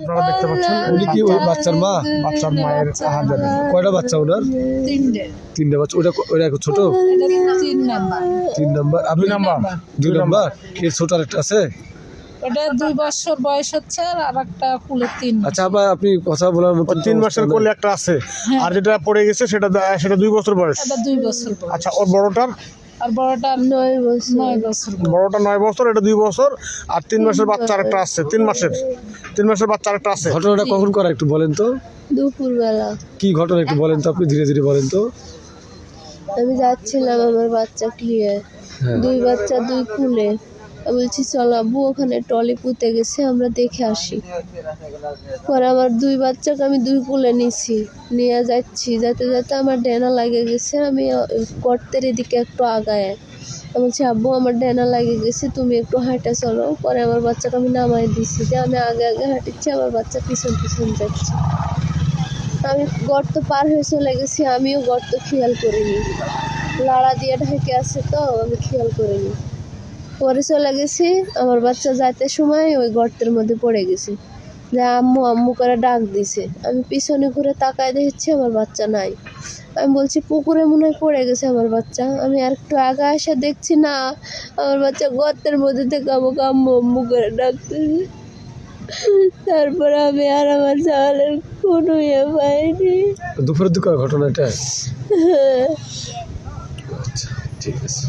আপনারা দেখতে পাচ্ছেন উনি কি ওই বাচ্চার মা? বাচ্চার মায়ের আহার জানে। কয়টা বাচ্চা ওনার? তিনটা বাচ্চা। ওটা ছোট 3 নাম্বার। আপনি দুই নাম্বার। এর ছোট আরেকটা আছে? ওটা 2 বছর বয়স হচ্ছে আর একটা কুলে 3। আচ্ছা আবার আপনি কথা বলার মতো 3 মাসের কোলে একটা আছে, আর যেটা পড়ে গেছে সেটা 2 বছর বয়স। এটা 2 বছর বয়স। আচ্ছা, ওর বড়টার আর বড়টা 9 বছর। 9 বছর। বড়টা 9 বছর, এটা 2 বছর, আর 3 মাসের বাচ্চা আরেকটা আছে। 3 মাসের বাচ্চা আরেকটা আছে। ঘটনাটা কখন করা একটু বলেন তো? দুপুরবেলা কি ঘটনা একটু বলেন তো, আপনি ধীরে ধীরে বলেন তো। আমি যাচ্ছিলাম আমার বাচ্চাকে নিয়ে, হ্যাঁ। 2 বাচ্চা 2 কুলে। আমি বলছি চল আব্বু, ওখানে টলি পুঁতে গেছে, আমরা দেখে আসি। পরে আমার 2 বাচ্চাকে আমি 2 কুলে নিছি, নিয়ে যাচ্ছি, যেতে যেতে আমার ডেনা লাগে গেছে। আমি গর্তের এদিকে একটু আগায় আমি বলছি আব্বু আমার ডেনা লাগে গেছে, তুমি একটু হাঁটা চলো। পরে আমার বাচ্চাকে আমি নামাই দিছি, যে আমি আগে আগে হাঁটিচ্ছি, আমার বাচ্চা পিছন পিছন যাচ্ছে। আমি গর্ত পার হয়ে চলে গেছি, আমিও গর্ত খেয়াল করিনি, লাড়া দিয়ে ঢেকে আছে তো আমি খেয়াল করিনি। পরে চলে গেছি, আমার বাচ্চা যাইতে সময় ওই গর্তের মধ্যে পড়ে গেছে, যে আম্মু আম্মু করে ডাক দিছে। আমি পিছনে ঘুরে তাকায় দেখছি আমার বাচ্চা নাই। আমি বলছি পুকুরে মনে হয় পড়ে গেছে আমার বাচ্চা। আমি আর একটু আগে এসে দেখছি না, আমার বাচ্চা গর্তের মধ্যে থেকে আমাকে আম্মু আম্মু করে ডাকতেছে। তারপরে আমি আর আমার জালের কোনো ইয়ে পাইনি। দুপুরের দিকে ঘটনাটা? আচ্ছা, ঠিক আছে,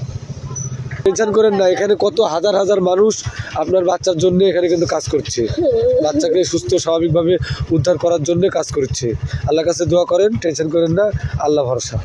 টেনশন করেন না। এখানে কত হাজার হাজার মানুষ আপনার বাচ্চার জন্য এখানে কিন্তু কাজ করছে, বাচ্চাকে সুস্থ স্বাভাবিকভাবে উদ্ধার করার জন্য কাজ করছে। আল্লাহর কাছে দোয়া করেন, টেনশন করেন না, আল্লাহ ভরসা।